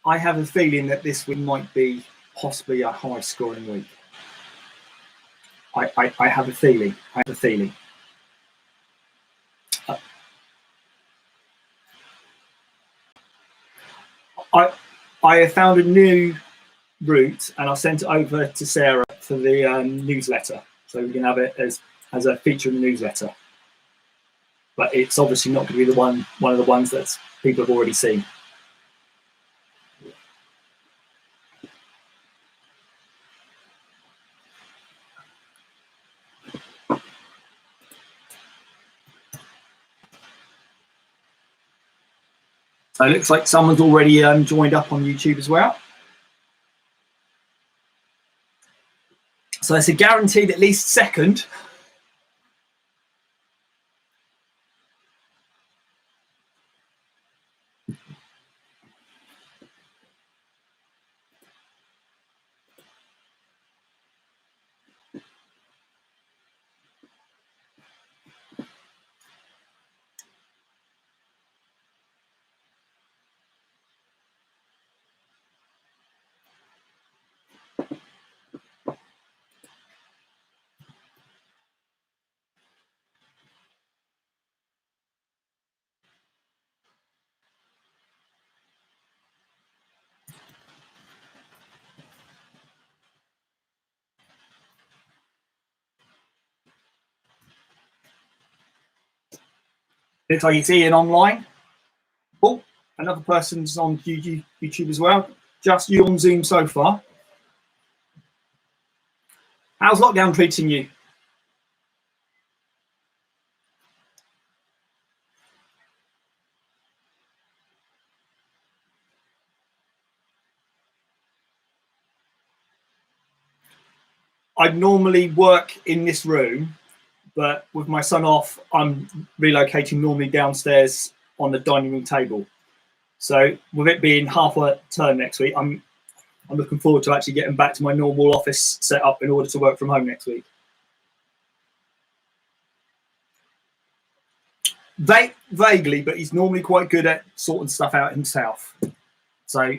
I have a feeling that this week might be possibly a high-scoring week. I have a feeling. I have a feeling. I have found a new route, and I sent it over to Sarah for the newsletter, so we can have it as a feature in the newsletter. But it's obviously not going to be one of the ones that people have already seen. So it looks like someone's already joined up on YouTube as well. So it's a guaranteed at least second. Looks like it's Ian online. Oh, another person's on YouTube as well. Just you on Zoom so far. How's lockdown treating you? I'd normally work in this room, but with my son off, I'm relocating normally downstairs on the dining room table. So with it being half a term next week, I'm looking forward to actually getting back to my normal office setup in order to work from home next week. Vaguely, but he's normally quite good at sorting stuff out himself. So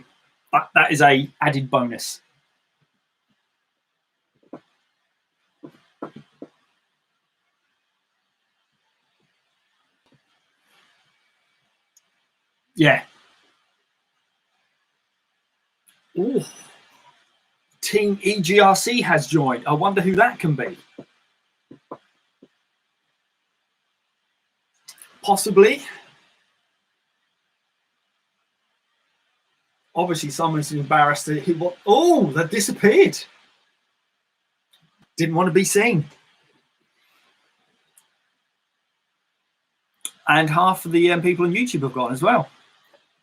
that is a added bonus. Yeah. Ooh. Team EGRC has joined. I wonder who that can be. Possibly. Obviously, someone's embarrassed. Oh, they've disappeared. Didn't want to be seen. And half of the people on YouTube have gone as well.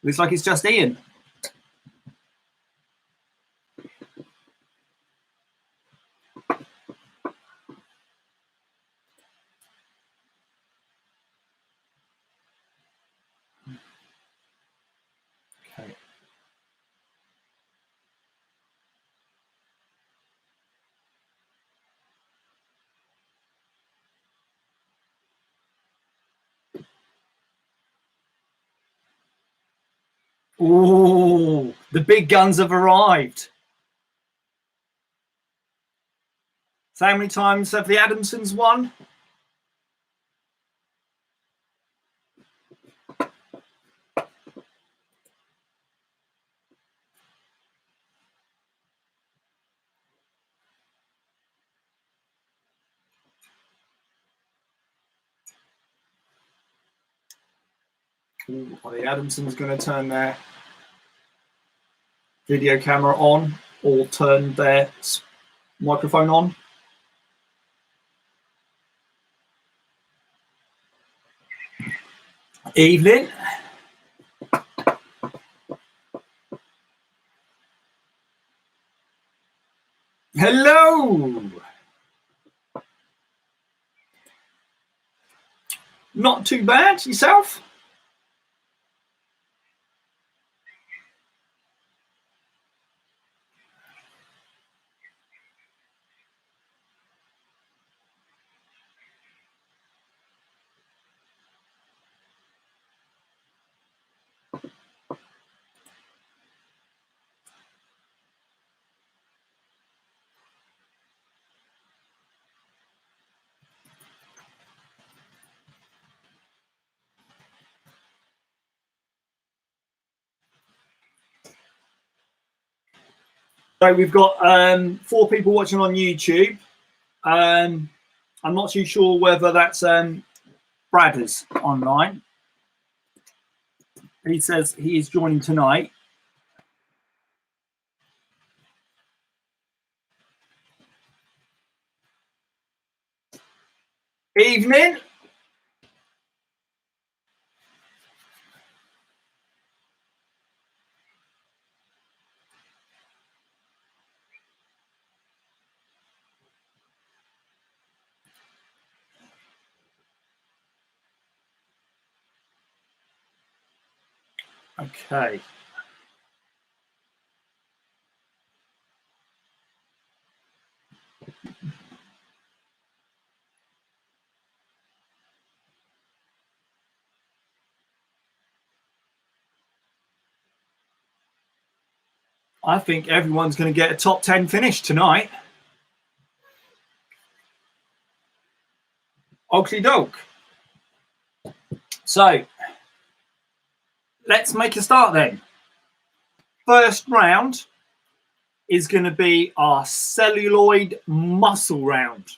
Looks like it's just Ian. Okay. Oh, the big guns have arrived. So how many times have the Adamsons won? Ooh, are the Adamsons going to turn their video camera on or turn their microphone on? Evening. Hello. Not too bad. Yourself? So we've got 4 people watching on YouTube. I'm not too sure whether that's Bradders online. He says he is joining tonight. Evening. Okay. I think everyone's going to get a top 10 finish tonight. Okie doke. So let's make a start then. First round is going to be our celluloid muscle round.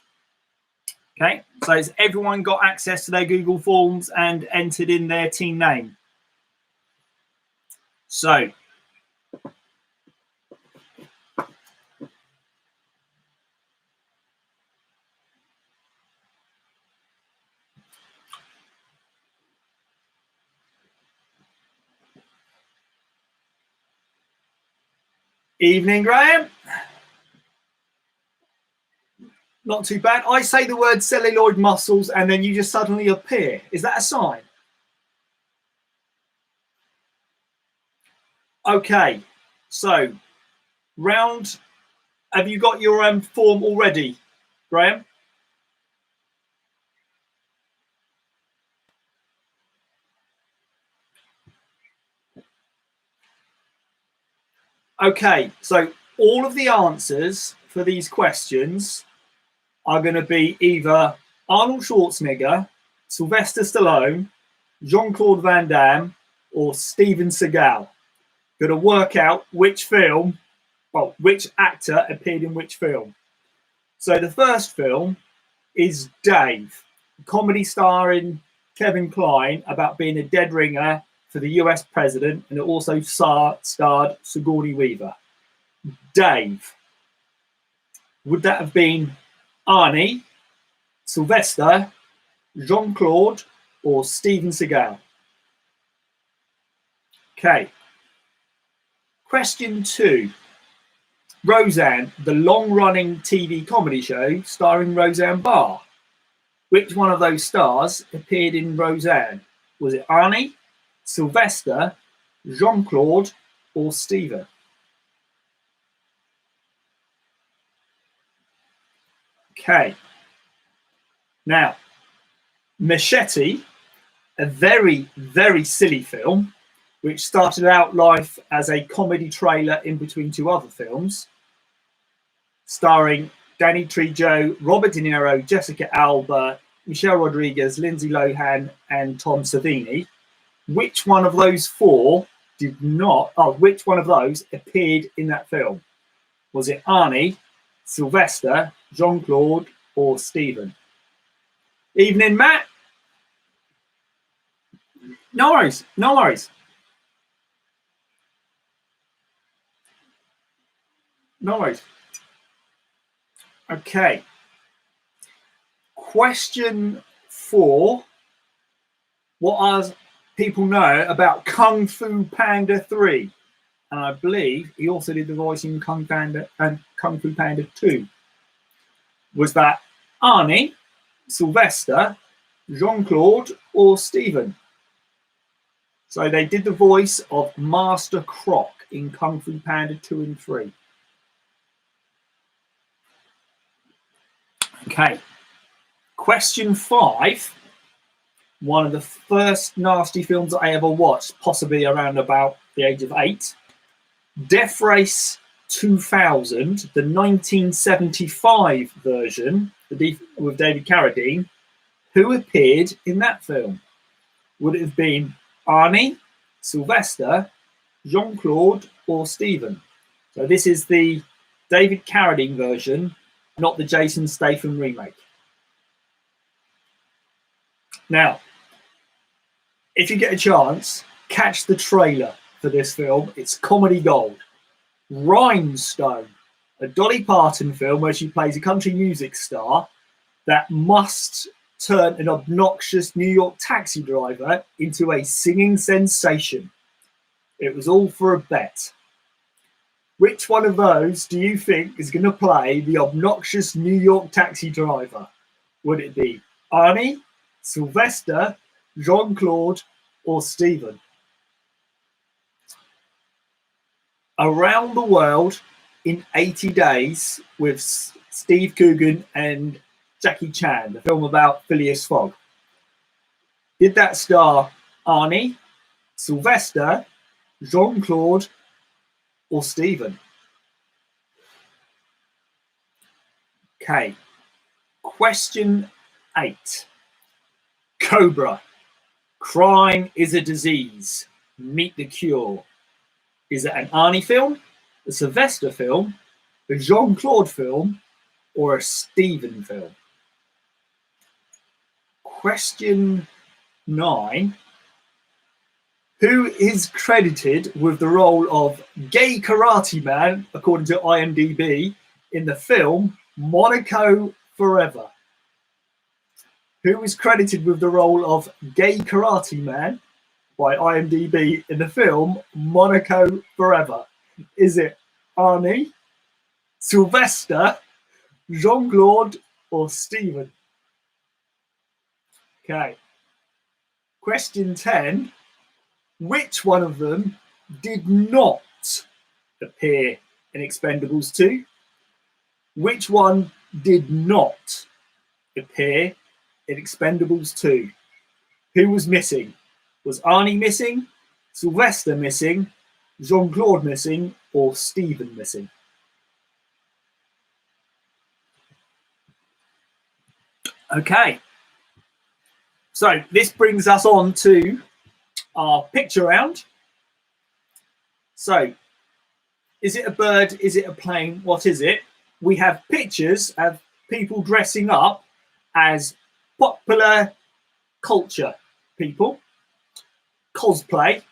Okay, so has everyone got access to their Google Forms and entered in their team name? So evening, Graham. Not too bad. I say the word celluloid muscles and then you just suddenly appear. Is that a sign? Okay, so round. Have you got your form already, Graham? Okay, so all of the answers for these questions are going to be either Arnold Schwarzenegger, Sylvester Stallone, Jean-Claude Van Damme, or Steven Seagal. Going to work out which film, well, which actor appeared in which film. So the first film is Dave, a comedy starring Kevin Kline about being a dead ringer for the US president, and it also starred Sigourney Weaver. Dave. Would that have been Arnie, Sylvester, Jean-Claude, or Steven Seagal? Okay. Question 2. Roseanne, the long-running TV comedy show starring Roseanne Barr. Which one of those stars appeared in Roseanne? Was it Arnie, Sylvester, Jean-Claude, or Steven? Okay. Now, Machete, a very, very silly film, which started out life as a comedy trailer in between 2 other films, starring Danny Trejo, Robert De Niro, Jessica Alba, Michelle Rodriguez, Lindsay Lohan, and Tom Savini. Which one of those 4 did not? Oh, which one of those appeared in that film? Was it Arnie, Sylvester, Jean-Claude, or Steven? Evening, Matt. No worries. No worries. No worries. Okay. Question 4. What are people know about Kung Fu Panda 3? And I believe he also did the voice in Kung Fu Panda 2. Was that Arnie, Sylvester, Jean-Claude, or Steven? So they did the voice of Master Croc in Kung Fu Panda 2 and 3. Okay. Question 5. One of the first nasty films that I ever watched, possibly around about the age of 8. Death Race 2000, the 1975 version with David Carradine. Who appeared in that film? Would it have been Arnie, Sylvester, Jean-Claude, or Steven? So this is the David Carradine version, not the Jason Statham remake. Now, if you get a chance, catch the trailer for this film. It's comedy gold. Rhinestone, a Dolly Parton film where she plays a country music star that must turn an obnoxious New York taxi driver into a singing sensation. It was all for a bet. Which one of those do you think is going to play the obnoxious New York taxi driver? Would it be Arnie, Sylvester, Jean-Claude, or Steven? Around the World in 80 Days with Steve Coogan and Jackie Chan, the film about Phileas Fogg. Did that star Arnie, Sylvester, Jean-Claude, or Steven? Okay. Question 8. Cobra. Crime is a disease. Meet the cure. Is it an Arnie film, a Sylvester film, a Jean-Claude film, or a Steven film? Question 9. Who is credited with the role of Gay Karate Man, according to IMDb, in the film Monaco Forever? Who is credited with the role of Gay Karate Man by IMDb in the film Monaco Forever? Is it Arnie, Sylvester, Jean-Claude, or Steven? Okay. Question 10. Which one of them did not appear in Expendables 2? Which one did not appear in Expendables 2? Who was missing? Was Arnie missing, Sylvester missing, Jean-Claude missing, or Steven missing? Okay. So this brings us on to our picture round. So, is it a bird? Is it a plane? What is it? We have pictures of people dressing up as popular culture people, cosplay,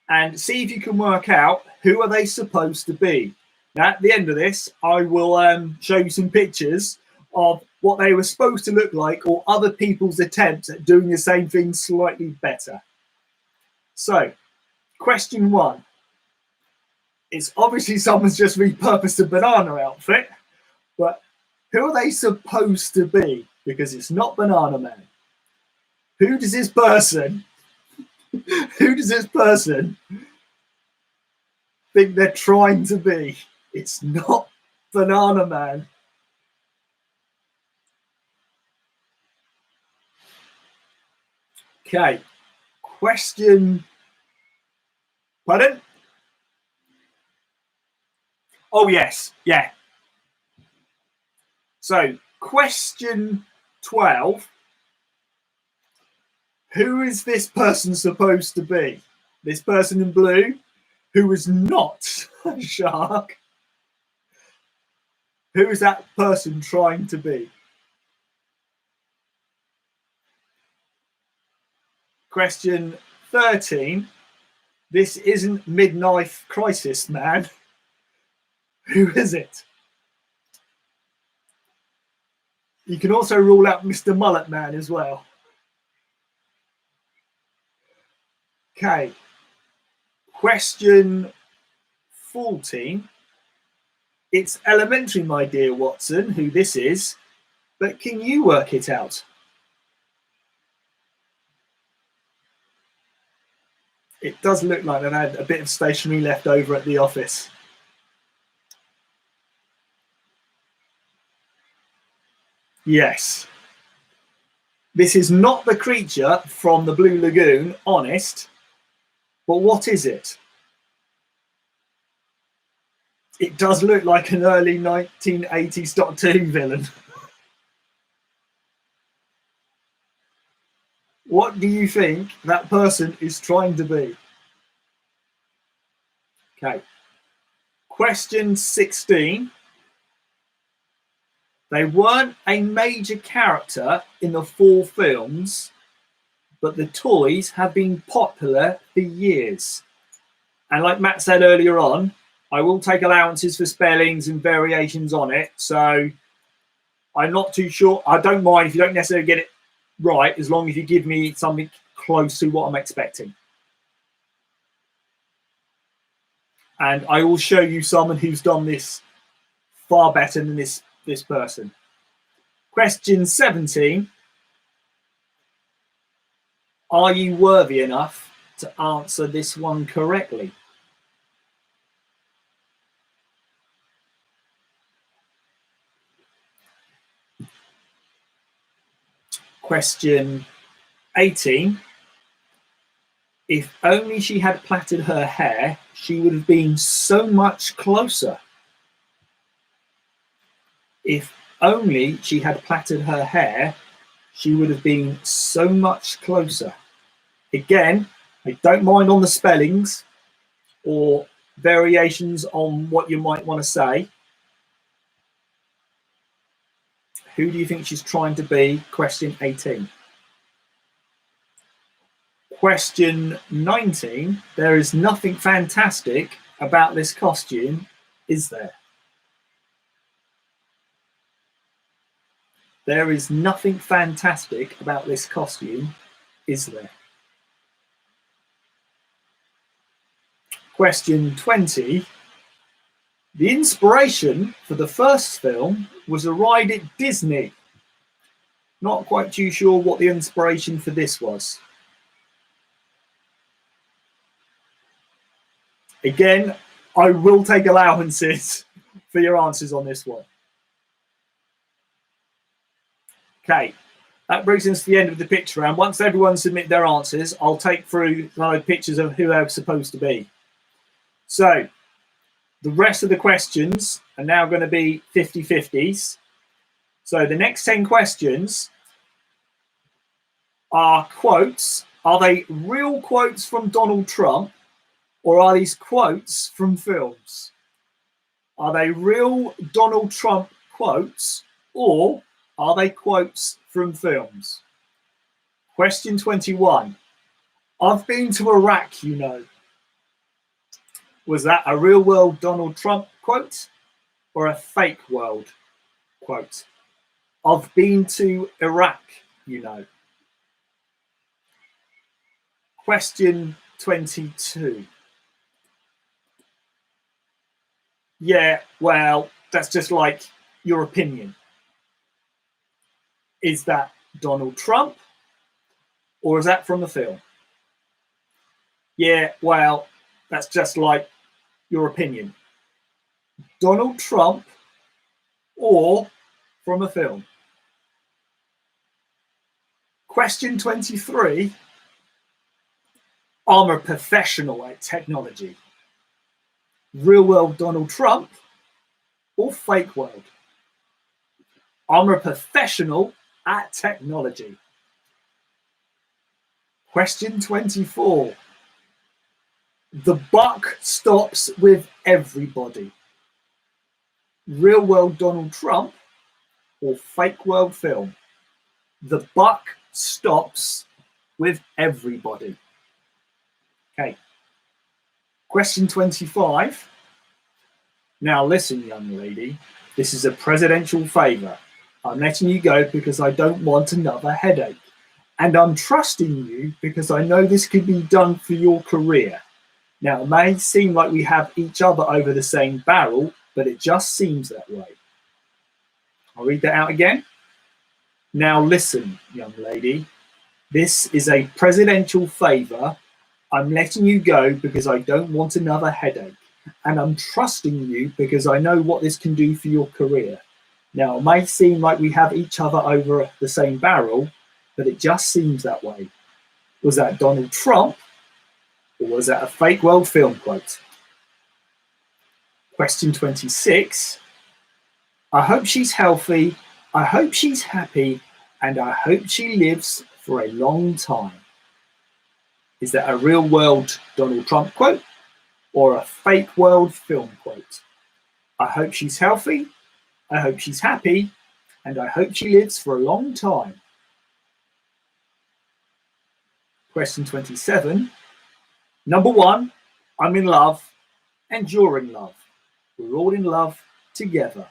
and see if you can work out who are they supposed to be. Now, at the end of this, I will show you some pictures of what they were supposed to look like or other people's attempts at doing the same thing slightly better. So, question 1. It's obviously someone's just repurposed a banana outfit, but who are they supposed to be? Because it's not Banana Man. Who does this person think they're trying to be? It's not Banana Man. Okay. Question. Pardon? Oh, yes. Yeah. So, question 12. Who is this person supposed to be? This person in blue, who is not a shark. Who is that person trying to be? Question 13. This isn't Midlife Crisis Man. Who is it? You can also rule out Mr. Mullet Man as well. Okay. Question 14. It's elementary, my dear Watson, who this is, but can you work it out? It does look like they've had a bit of stationery left over at the office. Yes. This is not the creature from the Blue Lagoon, honest, but what is it? It does look like an early 1980s Doctor Who villain. What do you think that person is trying to be? Okay. Question 16. They weren't a major character in the 4 films, but the toys have been popular for years. And like Matt said earlier on, I will take allowances for spellings and variations on it. So I'm not too sure. I don't mind if you don't necessarily get it right, as long as you give me something close to what I'm expecting. And I will show you someone who's done this far better than this person. Question 17. Are you worthy enough to answer this one correctly? Question 18. If only she had plaited her hair, she would have been so much closer. If only she had plaited her hair, she would have been so much closer. Again, I don't mind on the spellings or variations on what you might want to say. Who do you think she's trying to be? Question 18. Question 19. There is nothing fantastic about this costume, is there? There is nothing fantastic about this costume, is there? Question 20. The inspiration for the first film was a ride at Disney. Not quite too sure what the inspiration for this was. Again, I will take allowances for your answers on this one. Okay, that brings us to the end of the picture round. Once everyone submit their answers, I'll take through pictures of who they're supposed to be. So, the rest of the questions are now going to be 50-50s. So the next 10 questions are quotes. Are they real quotes from Donald Trump, or are these quotes from films? Are they real Donald Trump quotes, or are they quotes from films? Question 21. I've been to Iraq, you know. Was that a real world Donald Trump quote or a fake world quote? I've been to Iraq, you know. Question 22. Yeah, well, that's just like your opinion. Is that Donald Trump, or is that from the film? Yeah, well, that's just like your opinion. Donald Trump or from a film? Question 23. I'm a professional at technology. Real world Donald Trump or fake world? I'm a professional at technology. Question 24. The buck stops with everybody. Real world Donald Trump or fake world film? The buck stops with everybody. Okay. Question 25. Now listen, young lady, this is a presidential favour. I'm letting you go because I don't want another headache. And I'm trusting you because I know this could be done for your career. Now, it may seem like we have each other over the same barrel, but it just seems that way. I'll read that out again. Now listen, young lady, this is a presidential favour. I'm letting you go because I don't want another headache. And I'm trusting you because I know what this can do for your career. Now, it may seem like we have each other over the same barrel, but it just seems that way. Was that Donald Trump, or was that a fake world film quote? Question 26. I hope she's healthy, I hope she's happy, and I hope she lives for a long time. Is that a real world Donald Trump quote or a fake world film quote? I hope she's healthy, I hope she's happy, and I hope she lives for a long time. Question 27. Number 1, I'm in love and you're in love. We're all in love together.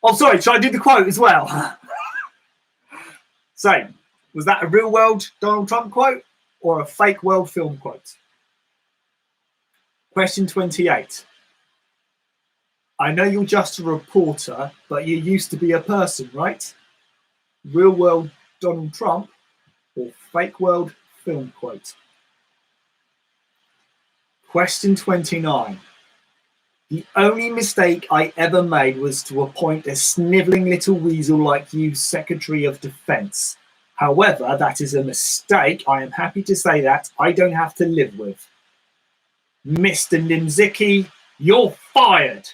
Oh, sorry, should I do the quote as well? So, was that a real world Donald Trump quote or a fake world film quote? Question 28. I know you're just a reporter, but you used to be a person, right? Real world Donald Trump or fake world film quote? Question 29. The only mistake I ever made was to appoint a snivelling little weasel like you Secretary of Defense. However, that is a mistake I am happy to say that I don't have to live with. Mr. Nimzicki, you're fired.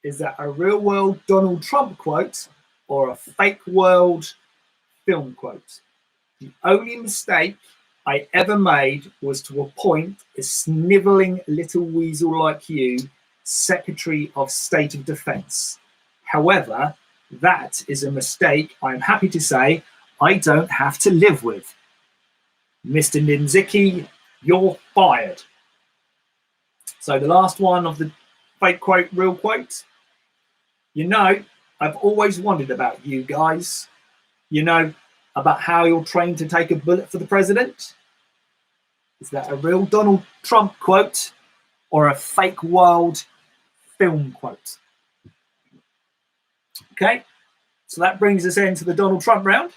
Is that a real world Donald Trump quote or a fake world film quote? The only mistake I ever made was to appoint a snivelling little weasel like you Secretary of State of Defense. However, that is a mistake I'm happy to say I don't have to live with. Mr. Nimzicki, you're fired. So the last one of the fake quote, real quote. You know, I've always wondered about you guys. You know, about how you're trained to take a bullet for the president. Is that a real Donald Trump quote or a fake world film quote? Okay, so that brings us into the Donald Trump round.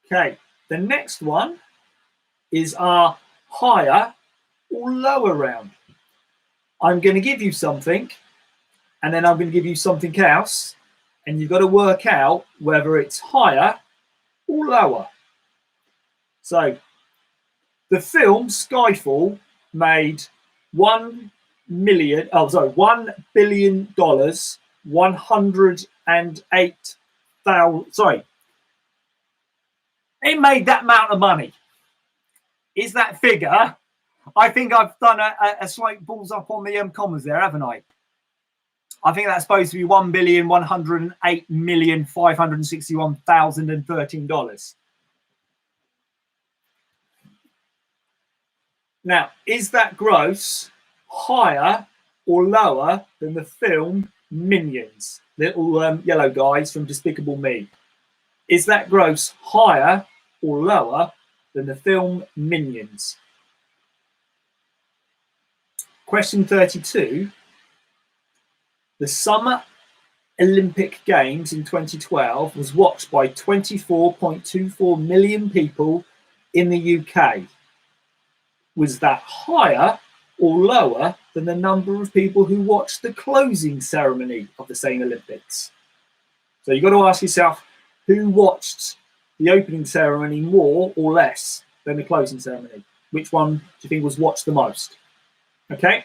Okay, the next one is our higher or lower round. I'm going to give you something, and then I'm going to give you something else, and you've got to work out whether it's higher or lower. So, the film Skyfall made $1 billion, 108,000. Sorry, it made that amount of money. Is that figure? I think I've done a slight balls up on the commas there, haven't I? I think that's supposed to be $1,108,561,013. Now, is that gross higher or lower than the film Minions? Little yellow guys from Despicable Me. Is that gross higher or lower than the film Minions? Question 32. The Summer Olympic Games in 2012 was watched by 24.24 million people in the UK. Was that higher or lower than the number of people who watched the closing ceremony of the same Olympics? So you've got to ask yourself, who watched the opening ceremony more or less than the closing ceremony? Which one do you think was watched the most? Okay.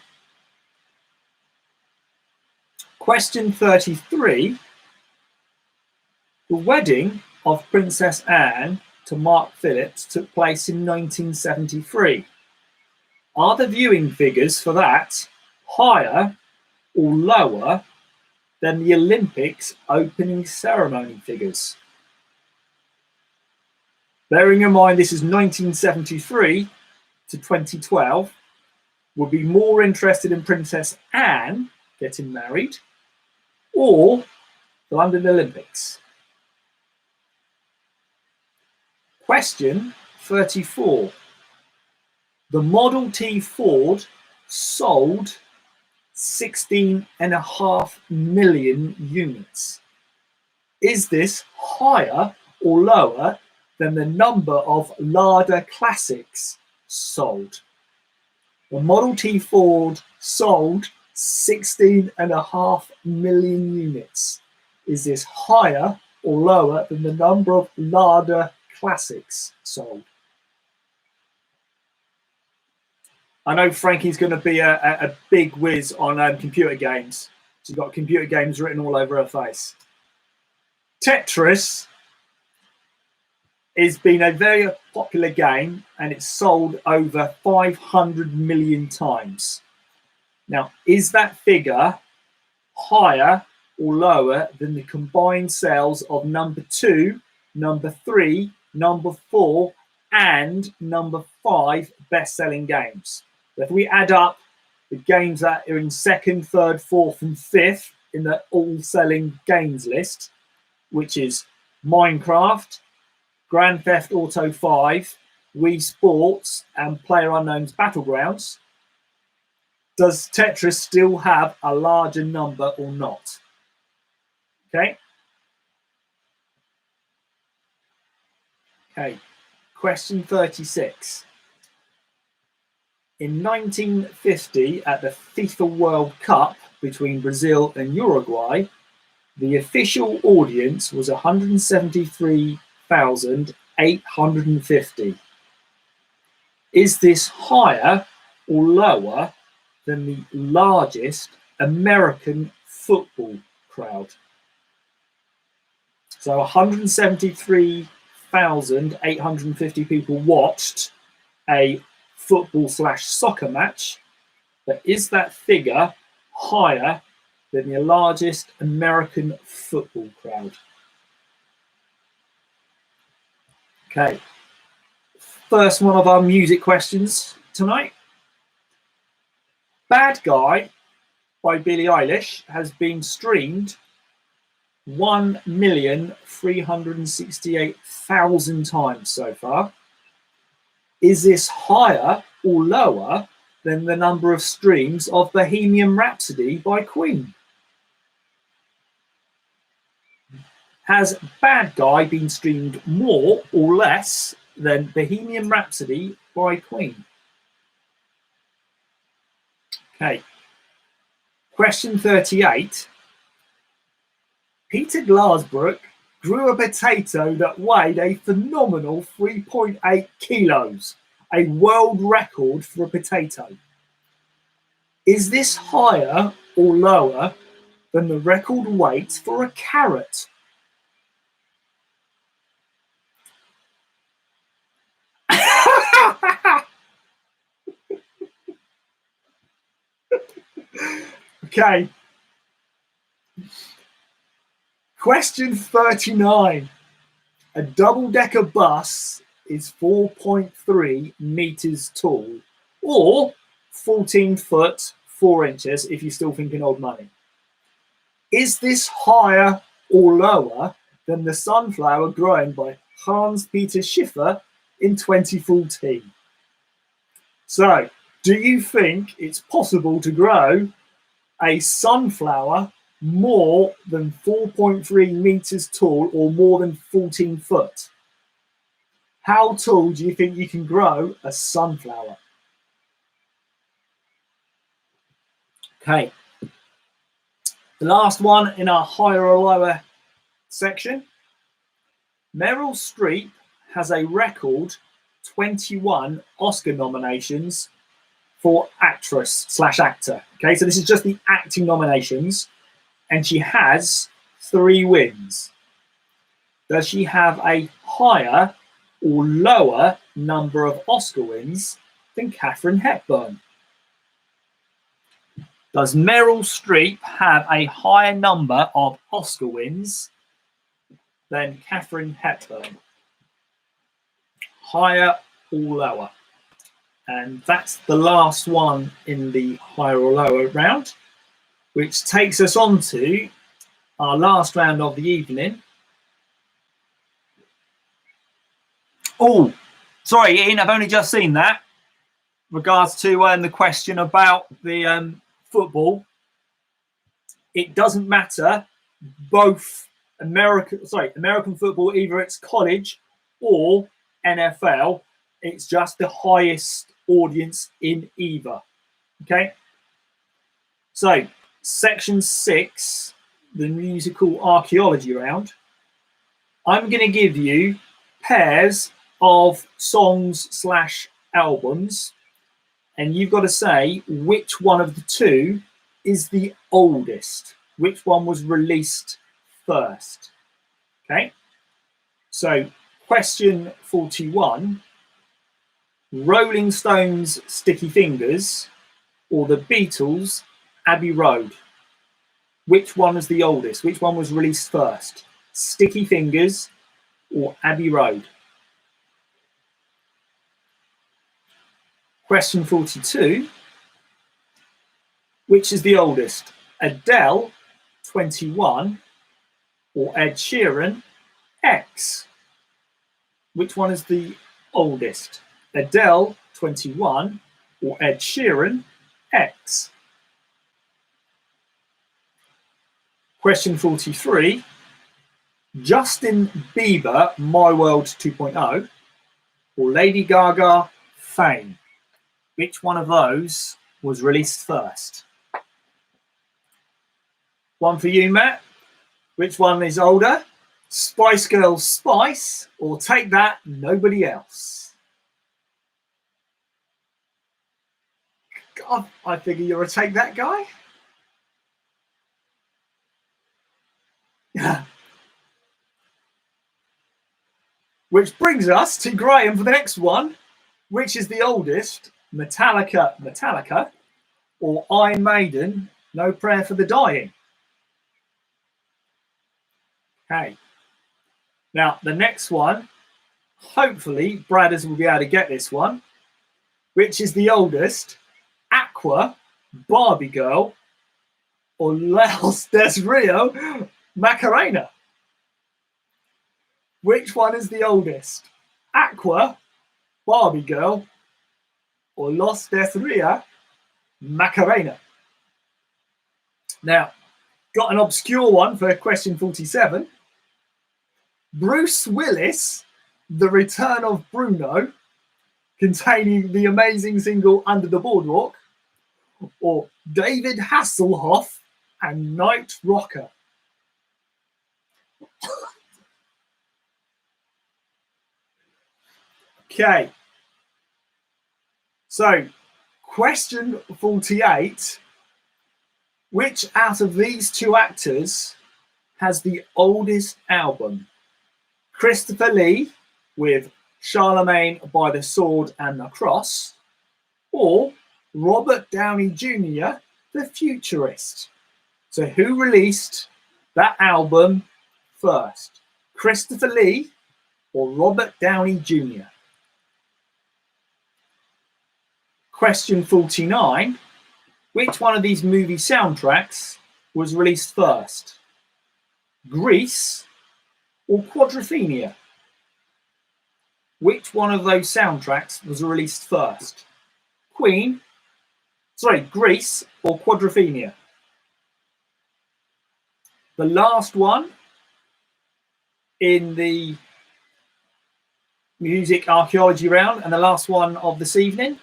Question 33. The wedding of Princess Anne to Mark Phillips took place in 1973. Are the viewing figures for that higher or lower than the Olympics opening ceremony figures? Bearing in mind this is 1973 to 2012, would be more interested in Princess Anne getting married or the London Olympics? Question 34. The Model T Ford sold 16.5 million units. Is this higher or lower than the number of Lada Classics sold? The Model T Ford sold 16.5 million units. Is this higher or lower than the number of Lada Classics sold? I know Frankie's going to be a big whiz on computer games. She's got computer games written all over her face. Tetris has been a very popular game, and it's sold over 500 million times. Now, is that figure higher or lower than the combined sales of number 2, number 3, number 4, and number 5 best-selling games? So if we add up the games that are in 2nd, 3rd, 4th, and 5th in the all-selling games list, which is Minecraft, Grand Theft Auto 5, Wii Sports, and PlayerUnknown's Battlegrounds, does Tetris still have a larger number or not? Okay. Okay. Question 36. In 1950, at the FIFA World Cup between Brazil and Uruguay, the official audience was 173,850. Is this higher or lower than the largest American football crowd? So 173,850 people watched a football/soccer match, but is that figure higher than the largest American football crowd? Okay, first one of our music questions tonight. Bad Guy by Billie Eilish has been streamed 1,368,000 times so far. Is this higher or lower than the number of streams of Bohemian Rhapsody by Queen? Has Bad Guy been streamed more or less than Bohemian Rhapsody by Queen? Okay. Question 38. Peter Glasbrook grew a potato that weighed a phenomenal 3.8 kilos, a world record for a potato. Is this higher or lower than the record weight for a carrot? Okay. Question 39. A double-decker bus is 4.3 meters tall, or 14 foot 4 inches if you're still thinking old money. Is this higher or lower than the sunflower grown by Hans-Peter Schiffer in 2014? So, do you think it's possible to grow a sunflower more than 4.3 meters tall or more than 14 foot? How tall do you think you can grow a sunflower? Okay. The last one in our higher or lower section. Meryl Streep has a record 21 Oscar nominations for actress/actor. Okay, so this is just the acting nominations, and she has 3 wins. Does she have a higher or lower number of Oscar wins than Katharine Hepburn? Does Meryl Streep have a higher number of Oscar wins than Katharine Hepburn? Higher or lower? And that's the last one in the higher or lower round, which takes us on to our last round of the evening. Oh, sorry, Ian, I've only just seen that. Regards to the question about the football, it doesn't matter. Both American football, either it's college or NFL, it's just the highest audience in either. Okay. So, section 6, the musical archaeology round. I'm going to give you pairs of songs/albums, and you've got to say which one of the two is the oldest, which one was released first. Okay. So, Question 41. Rolling Stones' Sticky Fingers or the Beatles' Abbey Road? Which one is the oldest? Which one was released first? Sticky Fingers or Abbey Road? Question 42. Which is the oldest? Adele, 21, or Ed Sheeran, X? Which one is the oldest? Adele, 21, or Ed Sheeran, X? Question 43. Justin Bieber, My World 2.0, or Lady Gaga, Fame? Which one of those was released first? One for you, Matt. Which one is older? Spice Girls Spice or Take That, Nobody Else? God, I figure you're a Take That guy. Which brings us to Graham for the next one. Which is the oldest? Metallica, or Iron Maiden, No Prayer for the Dying? Okay. Now, the next one, hopefully, Bradders will be able to get this one. Which is the oldest? Aqua, Barbie Girl, or Los Des Rio, Macarena? Which one is the oldest? Aqua, Barbie Girl, or Los Des Rio, Macarena? Now, got an obscure one for question 47. Bruce Willis, The Return of Bruno, containing the amazing single Under the Boardwalk, or David Hasselhoff and Night Rocker? Okay. So, question 48. Which out of these two actors has the oldest album? Christopher Lee with Charlemagne by the Sword and the Cross, or Robert Downey Jr., The Futurist? So who released that album first? Christopher Lee or Robert Downey Jr.? Question 49. Which one of these movie soundtracks was released first? Grease or Quadrophenia? Which one of those soundtracks was released first? Grease or Quadrophenia? The last one in the music archaeology round and the last one of this evening.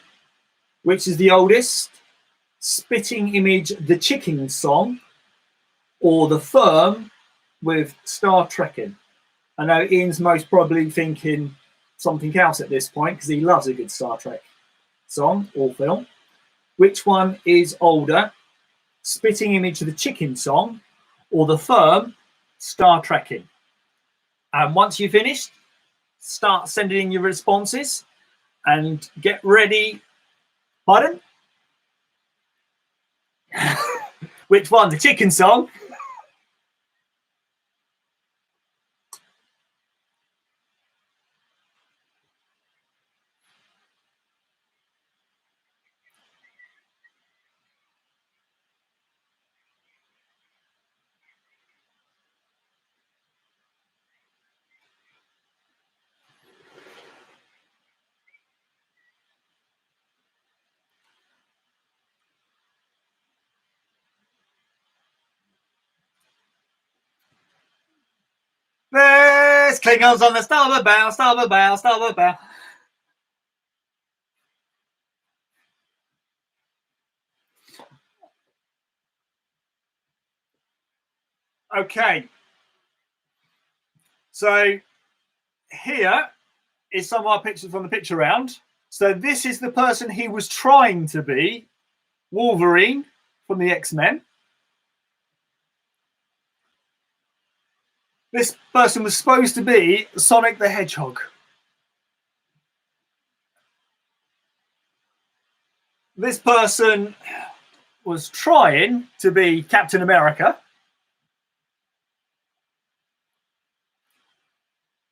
Which is the oldest? Spitting Image, The Chicken Song, or The Firm with Star Trekking? I know Ian's most probably thinking something else at this point because he loves a good Star Trek song or film. Which one is older? Spitting Image, The Chicken Song, or The Firm, Star Trekking? And once you've finished, start sending in your responses and get ready. Pardon? Which one? The Chicken Song? There's Klingons on the starboard bow, starboard bow, starboard bow. Okay. So here is some of our pictures from the picture round. So this is the person he was trying to be, Wolverine from the X-Men. This person was supposed to be Sonic the Hedgehog. This person was trying to be Captain America.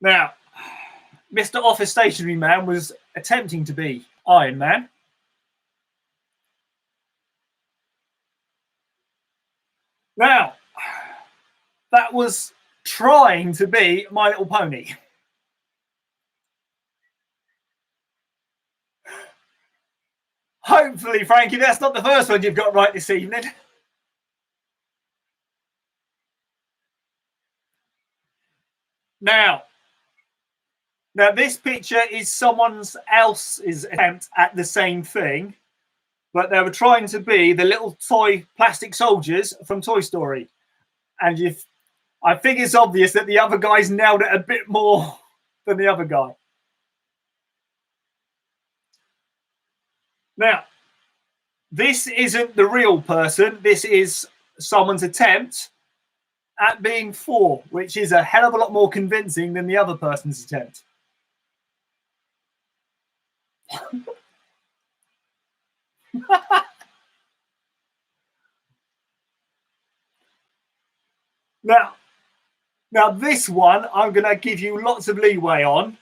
Now, Mr. Office Stationery Man was attempting to be Iron Man. Now, that was trying to be My Little Pony. Hopefully, Frankie, that's not the first one you've got right this evening. Now, this picture is someone else's attempt at the same thing, but they were trying to be the little toy plastic soldiers from Toy Story. And I think it's obvious that the other guys nailed it a bit more than the other guy. Now, this isn't the real person. This is someone's attempt at being Thor, which is a hell of a lot more convincing than the other person's attempt. Now this one I'm going to give you lots of leeway on,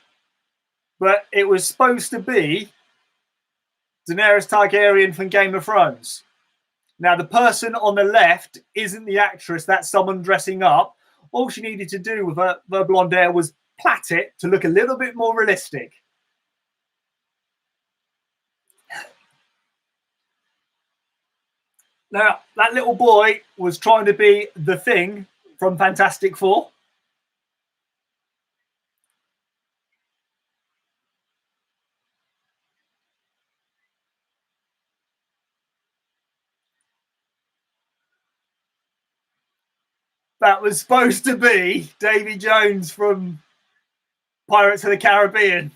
but it was supposed to be Daenerys Targaryen from Game of Thrones. Now, the person on the left isn't the actress, that's someone dressing up. All she needed to do with her blonde hair was plait it to look a little bit more realistic. Now, that little boy was trying to be the Thing from Fantastic Four. That was supposed to be Davy Jones from Pirates of the Caribbean.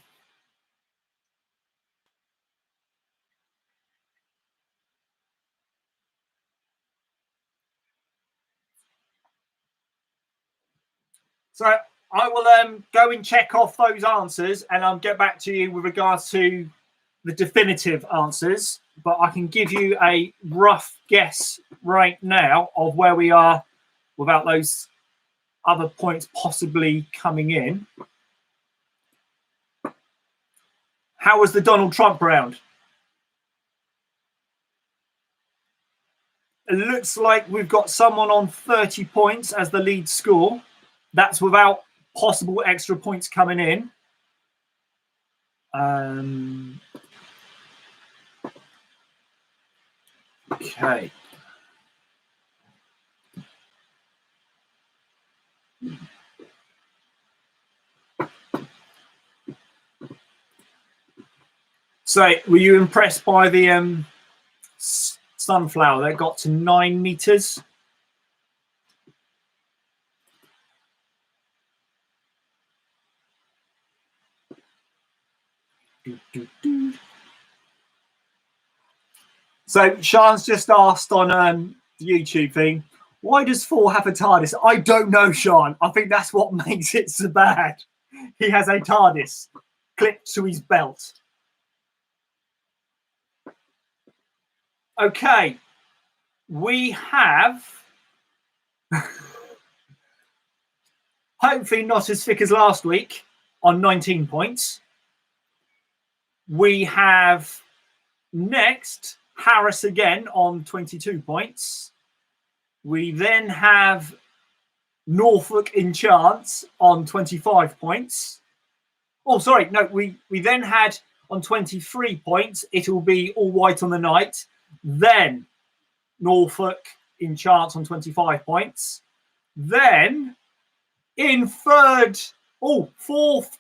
So I will go and check off those answers, and I'll get back to you with regards to the definitive answers. But I can give you a rough guess right now of where we are without those other points possibly coming in. How was the Donald Trump round? It looks like we've got someone on 30 points as the lead score. That's without possible extra points coming in. Okay. So, were you impressed by the sunflower that got to 9 meters? So Sean's just asked on the YouTube thing, why does Thor have a TARDIS? I don't know, Sean. I think that's what makes it so bad. He has a TARDIS clipped to his belt. Okay, we have hopefully not as thick as last week on 19 points. We have next Harris again on 22 points. We then have Norfolk in chance on 25 points. Oh, sorry, no, we then had on 23 points, it will be All White on the Night. Then Norfolk in chance on 25 points. Then in fourth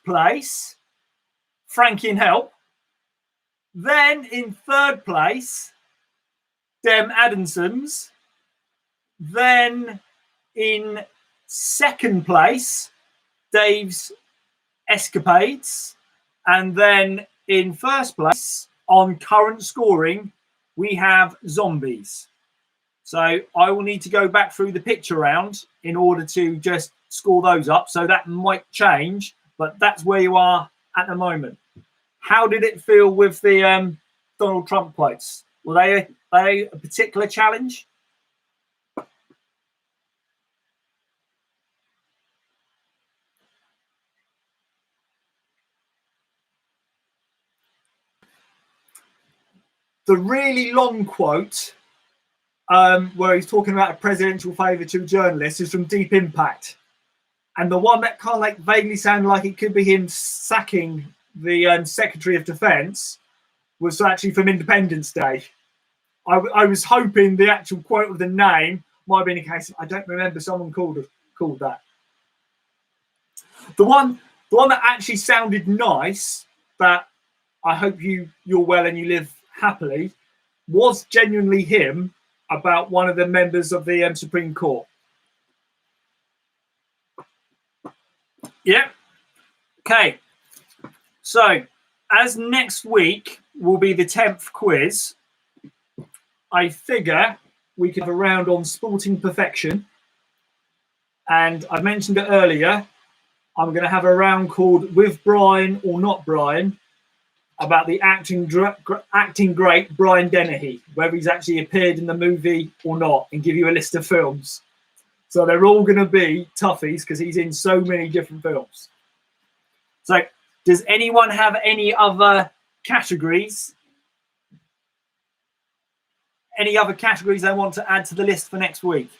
place, Frankie and Help. Then in third place, Dem Adamsons. Then in second place, Dave's Escapades. And then in first place, on current scoring, we have Zombies. So I will need to go back through the picture round in order to just score those up. So that might change, but that's where you are at the moment. How did it feel with the Donald Trump quotes? Were they a particular challenge? The really long quote where he's talking about a presidential favour to journalists is from Deep Impact. And the one that kind of like vaguely sounded like it could be him sacking the Secretary of Defence was actually from Independence Day. I was hoping the actual quote of the name might have been a case. I don't remember someone called that. The one that actually sounded nice, that I hope you're well and you live happily, was genuinely him about one of the members of the Supreme Court. Yeah. Okay. So, as next week will be the 10th quiz, I figure we could have a round on sporting perfection. And I mentioned it earlier, I'm going to have a round called With Brian or Not Brian about the acting great Brian Dennehy, whether he's actually appeared in the movie or not, and give you a list of films. So they're all going to be toughies because he's in so many different films. So does anyone have any other categories? Any other categories they want to add to the list for next week?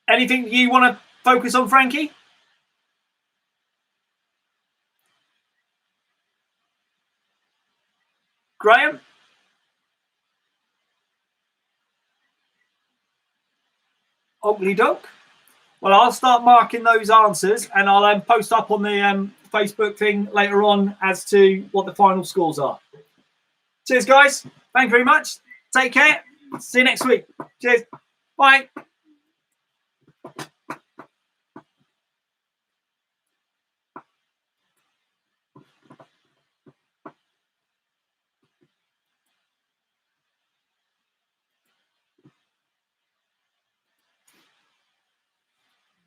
Anything you want to focus on, Frankie? Graham? Oakley Doke. Well, I'll start marking those answers and I'll post up on the Facebook thing later on as to what the final scores are. Cheers, guys. Thank you very much. Take care. See you next week. Cheers. Bye.